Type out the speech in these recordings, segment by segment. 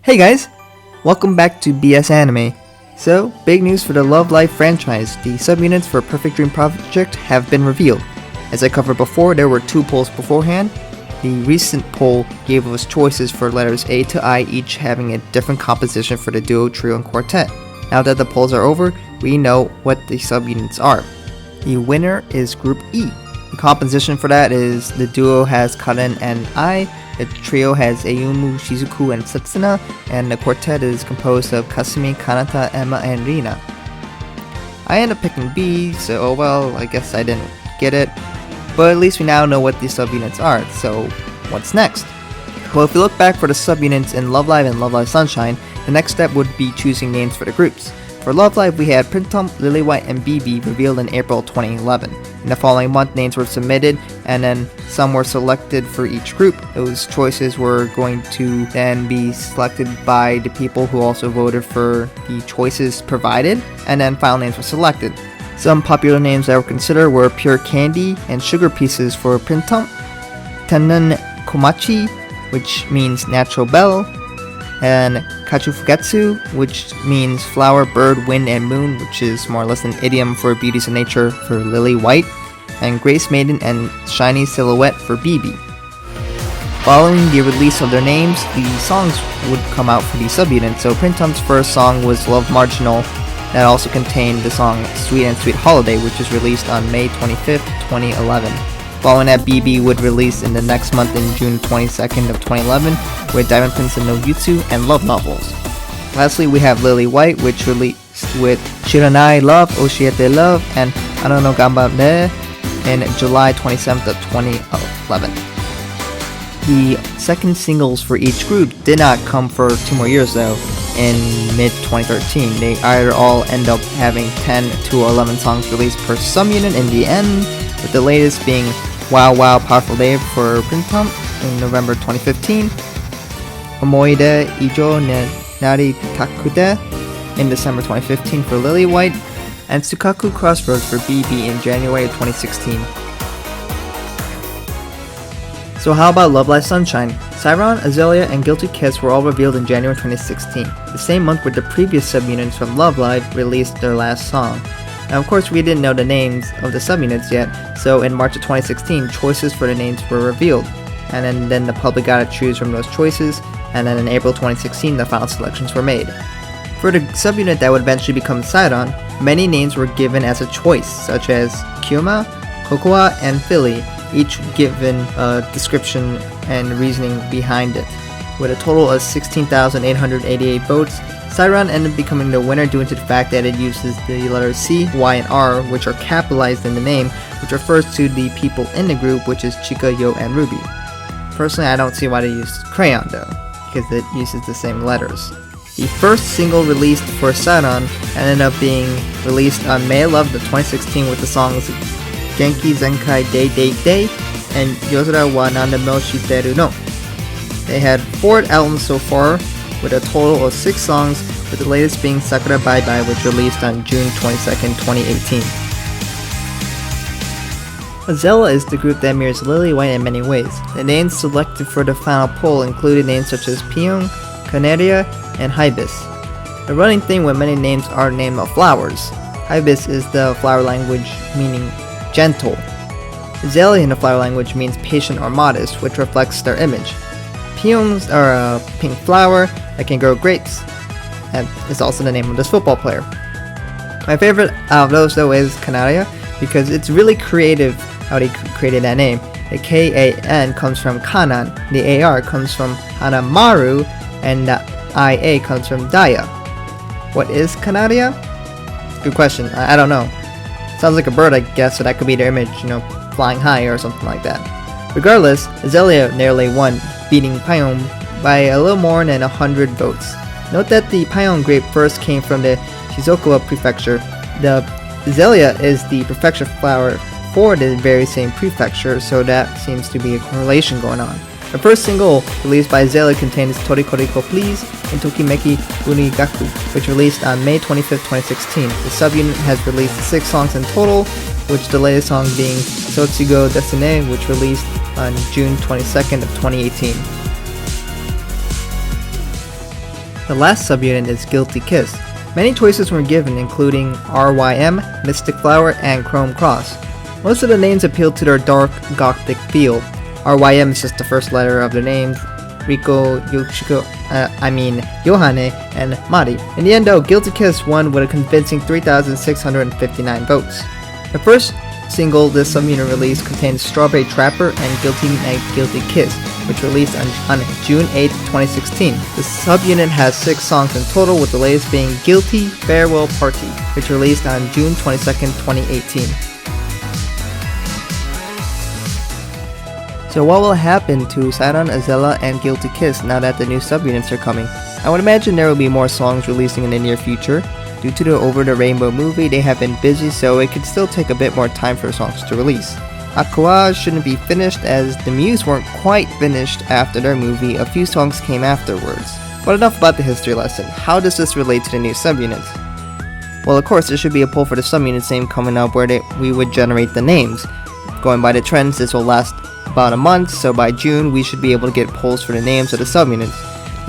Hey guys! Welcome back to BS Anime. So, big news for the Love Live franchise. The subunits for Perfect Dream Project have been revealed. As I covered before, there were two polls beforehand. The recent poll gave us choices for letters A to I, each having a different composition for the duo, trio, and quartet. Now that the polls are over, we know what the subunits are. The winner is Group E. The composition for that is the duo has Karen and I, the trio has Ayumu, Shizuku, and Setsuna, and the quartet is composed of Kasumi, Kanata, Emma, and Rina. I ended up picking B, so oh well, I guess I didn't get it. But at least we now know what these subunits are, so what's next? Well, if you look back for the subunits in Love Live and Love Live Sunshine, the next step would be choosing names for the groups. For Love Live, we had Printemps, Lillywhite, and BB revealed in April 2011. In the following month, names were submitted, and then some were selected for each group. Those choices were going to then be selected by the people who also voted for the choices provided, and then final names were selected. Some popular names that were considered were Pure Candy and Sugar Pieces for Printemps, Tennen Komachi, which means natural bell, and Kachufugetsu, which means flower, bird, wind, and moon, which is more or less an idiom for beauties of nature for Lillywhite, and Grace Maiden and Shiny Silhouette for BB. Following the release of their names, the songs would come out for the subunits, so Printemps' first song was Love Marginal, that also contained the song Sweet and Sweet Holiday, which was released on May 25th, 2011. Following that, BB would release in the next month in June 22nd of 2011 with Diamond Princess no Jutsu and Love Novels. Lastly, we have Lillywhite, which released with Shiranai Love, Oshiete Love, and Ano no Ganbare in July 27th of 2011. The second singles for each group did not come for 2 more years though, in mid-2013. They either all end up having 10 to 11 songs released per subunit in the end, with the latest being Wow Wow Powerful Day for Printemps in November 2015, Omoide Ijo ne Naritakude in December 2015 for Lillywhite, and Tsukaku Crossroads for BB in January 2016. So how about Love Live Sunshine? Siron, Azalea, and Guilty Kiss were all revealed in January 2016, the same month where the previous subunits from Love Live released their last song. Now of course we didn't know the names of the subunits yet, so in March of 2016 choices for the names were revealed, and then the public got to choose from those choices, and then in April 2016 the final selections were made. For the subunit that would eventually become Sidon, many names were given as a choice, such as Kyoma, Kokoa, and Philly, each given a description and reasoning behind it. With a total of 16,888 votes, Siron ended up becoming the winner due to the fact that it uses the letters C, Y, and R, which are capitalized in the name, which refers to the people in the group, which is Chika, Yo, and Ruby. Personally, I don't see why they used Crayon though, because it uses the same letters. The first single released for Siron ended up being released on May 11th of 2016 with the songs Genki Zenkai Day Day Day and Yozora wa Nandamo Shiteru no. They had 4 albums so far, with a total of 6 songs, with the latest being Sakura Bye Bye, which released on June 22nd, 2018. Azella is the group that mirrors Lillywhite in many ways. The names selected for the final poll included names such as Pyong, Canaria, and Hibis. The running thing with many names are named of flowers. Hibis is the flower language meaning gentle. Azalea in the flower language means patient or modest, which reflects their image. Pyongs are a pink flower that can grow grapes. That is also the name of this football player. My favorite out of those though is Canaria, because it's really creative how they created that name. The K-A-N comes from Kanan, the A-R comes from Hanamaru, and the I-A comes from Daya. What is Canaria? Good question, I don't know. Sounds like a bird, I guess, so that could be their image, flying high or something like that. Regardless, Azalea nearly won, beating Pyong by a little more than 100 votes. Note that the Pyong grape first came from the Shizuoka prefecture. The Azalea is the prefecture flower for the very same prefecture, so that seems to be a correlation going on. The first single released by Azalea contains Torikoriko Please and Tokimeki Unigaku, which released on May 25th, 2016. The subunit has released 6 songs in total, which the latest song being Sotsugo Desune, which released on June 22nd of 2018. The last subunit is Guilty Kiss. Many choices were given, including RYM, Mystic Flower, and Chrome Cross. Most of the names appealed to their dark, gothic feel. RYM is just the first letter of their names, Riko, Yohane, and Mari. In the end though, Guilty Kiss won with a convincing 3,659 votes. The first single this subunit released contains Strawberry Trapper and Guilty Night Guilty Kiss, which released on June 8, 2016. The subunit has 6 songs in total, with the latest being Guilty Farewell Party, which released on June 22, 2018. So what will happen to Saran, Azella, and Guilty Kiss now that the new subunits are coming? I would imagine there will be more songs releasing in the near future. Due to the Over the Rainbow movie, they have been busy, so it could still take a bit more time for songs to release. Aqua shouldn't be finished, as the Muse weren't quite finished after their movie. A few songs came afterwards. But enough about the history lesson. How does this relate to the new subunits? Well, of course, there should be a poll for the subunits name coming up where we would generate the names. Going by the trends, this will last about a month, so by June we should be able to get polls for the names of the subunits.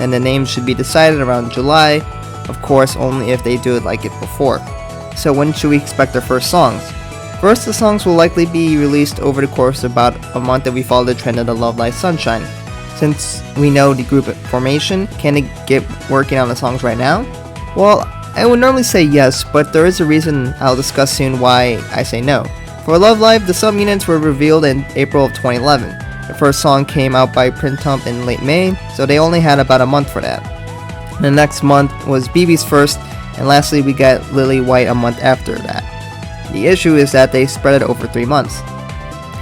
And the names should be decided around July, of course only if they do it like it before. So when should we expect our first songs? First, the songs will likely be released over the course of about a month if we follow the trend of the Love Live Sunshine. Since we know the group formation, can they get working on the songs right now? Well, I would normally say yes, but there is a reason I'll discuss soon why I say no. For Love Live, the subunits were revealed in April of 2011. The first song came out by Printemps in late May, so they only had about a month for that. The next month was BB's first, and lastly we got Lily White a month after that. The issue is that they spread it over 3 months.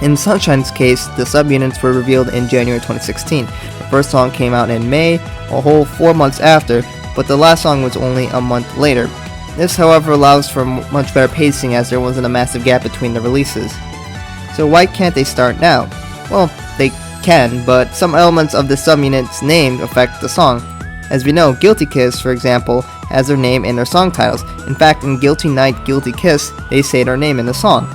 In Sunshine's case, the subunits were revealed in January 2016. The first song came out in May, a whole 4 months after, but the last song was only a month later. This, however, allows for much better pacing, as there wasn't a massive gap between the releases. So why can't they start now? Well, they can, but some elements of the subunit's name affect the song. As we know, Guilty Kiss, for example, has their name in their song titles. In fact, in Guilty Night Guilty Kiss, they say their name in the song.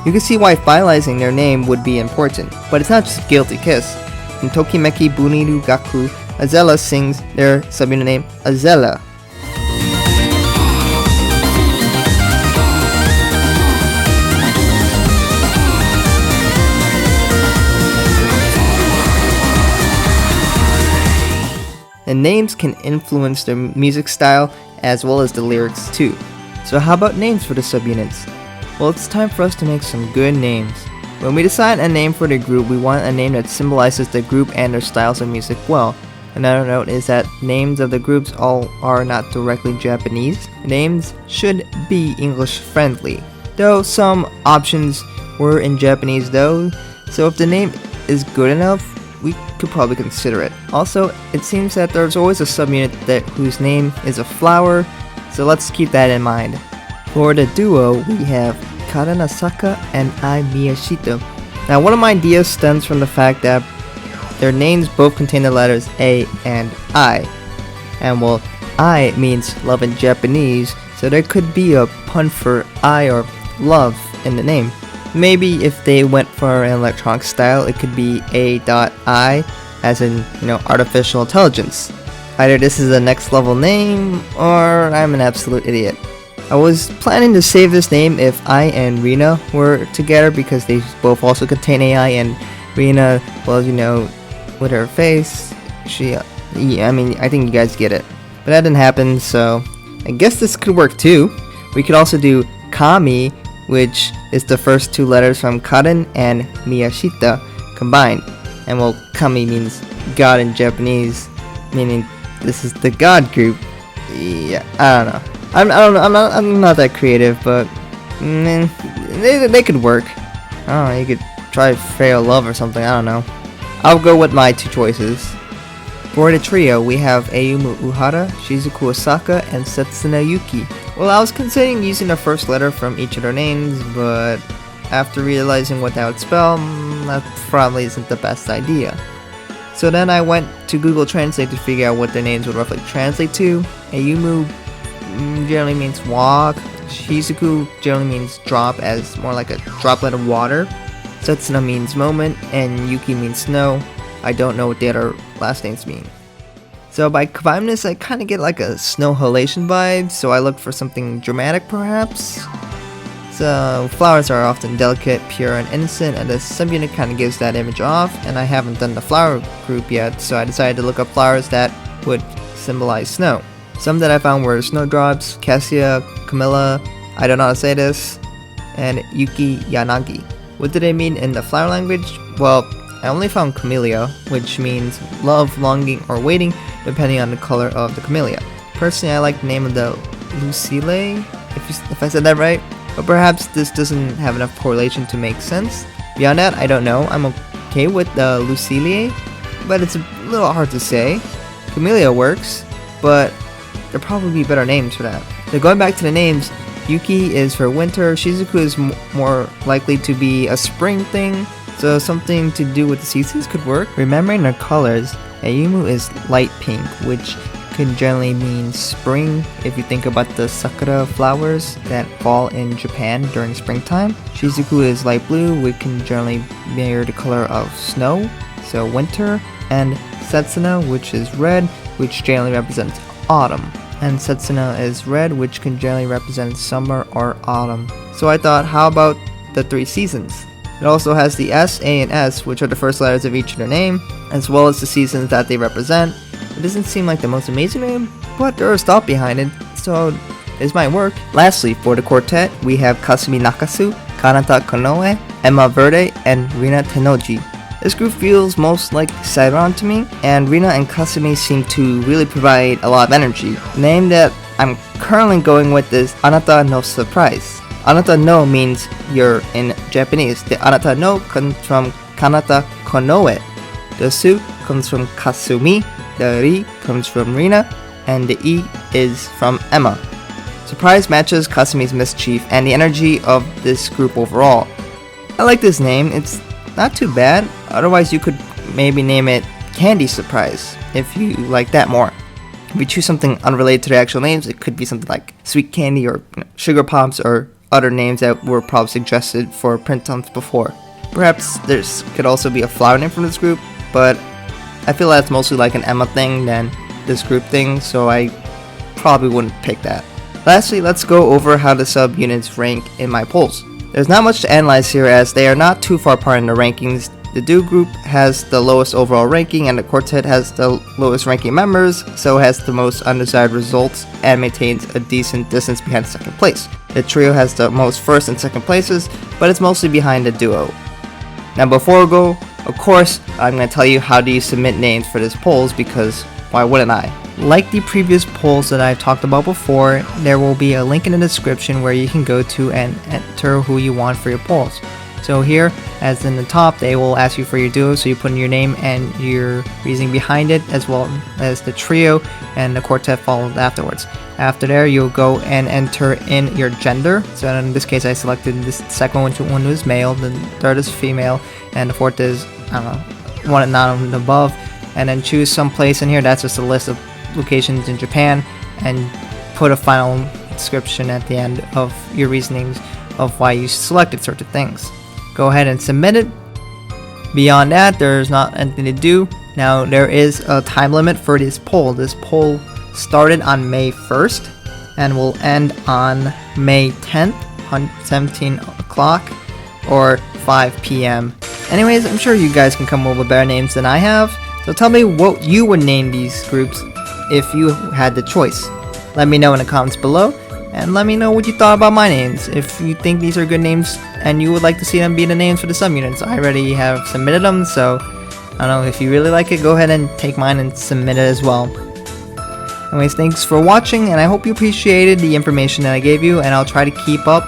You can see why finalizing their name would be important, but it's not just Guilty Kiss. In Tokimeki Buniru Gaku, Azella sings their subunit name Azella. And names can influence their music style as well as the lyrics too. So how about names for the subunits? Well, it's time for us to make some good names. When we decide a name for the group, we want a name that symbolizes the group and their styles of music well. Another note is that names of the groups all are not directly Japanese. Names should be English friendly, though some options were in Japanese though, so if the name is good enough, we could probably consider it. Also, it seems that there's always a subunit whose name is a flower, so let's keep that in mind. For the duo, we have Karanasaka and Ai Miyashita. Now, one of my ideas stems from the fact that their names both contain the letters A and I. And well, I means love in Japanese, so there could be a pun for I or love in the name. Maybe if they went for an electronic style, it could be A.I, as in, artificial intelligence. Either this is a next level name, or I'm an absolute idiot. I was planning to save this name if I and Rina were together, because they both also contain AI, and Rina, well, with her face, I think you guys get it. But that didn't happen, so I guess this could work too. We could also do Kami, which is the first 2 letters from Karen and Miyashita combined. And well, Kami means God in Japanese, meaning this is the God group. Yeah, I don't know. I'm not that creative, but they could work. I don't know, you could try Frail Love or something, I don't know. I'll go with my 2 choices. For the trio, we have Ayumu Uhara, Shizuku Osaka, and Setsuna Yuki. Well, I was considering using the first letter from each of their names, but after realizing what that would spell, that probably isn't the best idea. So then I went to Google Translate to figure out what their names would roughly translate to. Ayumu generally means walk, Shizuku generally means drop, as more like a droplet of water. Setsuna means moment, and Yuki means snow. I don't know what the other last names mean. So by combining this, I kind of get like a snow halation vibe, so I looked for something dramatic perhaps. So flowers are often delicate, pure, and innocent, and the subunit kind of gives that image off, and I haven't done the flower group yet, so I decided to look up flowers that would symbolize snow. Some that I found were snowdrops, cassia, camellia, I don't know how to say this, and yuki yanagi. What do they mean in the flower language? Well, I only found camellia, which means love, longing, or waiting, depending on the color of the camellia. Personally, I like the name of the lucille, if I said that right, but perhaps this doesn't have enough correlation to make sense. Beyond that, I don't know. I'm okay with the lucille, but it's a little hard to say. Camellia works, but there'll probably be better names for that. So going back to the names, Yuki is for winter, Shizuku is more likely to be a spring thing, so something to do with the seasons could work. Remembering their colors, Ayumu is light pink, which can generally mean spring if you think about the sakura flowers that fall in Japan during springtime. Shizuku is light blue, which can generally mirror the color of snow, so winter. And Setsuna, which is red, which generally represents autumn. And Setsuna is red, which can generally represent summer or autumn. So I thought, how about the 3 seasons? It also has the S, A, and S, which are the first letters of each of their name, as well as the seasons that they represent. It doesn't seem like the most amazing name, but there is thought behind it, so this might work. Lastly, for the quartet, we have Kasumi Nakasu, Kanata Konoe, Emma Verde, and Rina Tennoji. This group feels most like Seiron to me, and Rina and Kasumi seem to really provide a lot of energy. The name that I'm currently going with is Anata no Surprise. Anata no means you're in Japanese. The Anata no comes from Kanata Konoe. The Su comes from Kasumi. The Ri comes from Rina. And the I is from Emma. Surprise matches Kasumi's mischief and the energy of this group overall. I like this name. It's not too bad. Otherwise, you could maybe name it Candy Surprise if you like that more. If you choose something unrelated to the actual names, it could be something like Sweet Candy or Sugar Pops or other names that were probably suggested for print months before. Perhaps there could also be a flower name from this group, but I feel that's mostly like an Emma thing than this group thing, so I probably wouldn't pick that. Lastly, let's go over how the subunits rank in my polls. There's not much to analyze here as they are not too far apart in the rankings. The duo group has the lowest overall ranking and the quartet has the lowest ranking members, so it has the most undesired results and maintains a decent distance behind second place. The trio has the most first and second places, but it's mostly behind the duo. Now before we go, of course, I'm going to tell you how do you submit names for this polls, because why wouldn't I? Like the previous polls that I've talked about before, there will be a link in the description where you can go to and enter who you want for your polls. So here, as in the top, they will ask you for your duo, so you put in your name and your reasoning behind it, as well as the trio, and the quartet followed afterwards. After there, you'll go and enter in your gender. So in this case, I selected this second one was male, the third is female, and the fourth is, I don't know, one not on the above. And then choose some place in here, that's just a list of locations in Japan, and put a final description at the end of your reasonings of why you selected certain things. Go ahead and submit it. Beyond that, there's not anything to do. Now, there is a time limit for this poll. This poll started on May 1st and will end on May 10th, 17 o'clock or 5 p.m. Anyways, I'm sure you guys can come up with better names than I have. So tell me what you would name these groups if you had the choice. Let me know in the comments below, and let me know what you thought about my names. If you think these are good names and you would like to see them be the names for the subunits, I already have submitted them, so I don't know, if you really like it, go ahead and take mine and submit it as well. Anyways, thanks for watching, and I hope you appreciated the information that I gave you, and I'll try to keep up,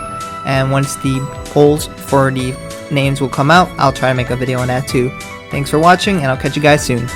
and once the polls for the names will come out, I'll try to make a video on that too. Thanks for watching, and I'll catch you guys soon.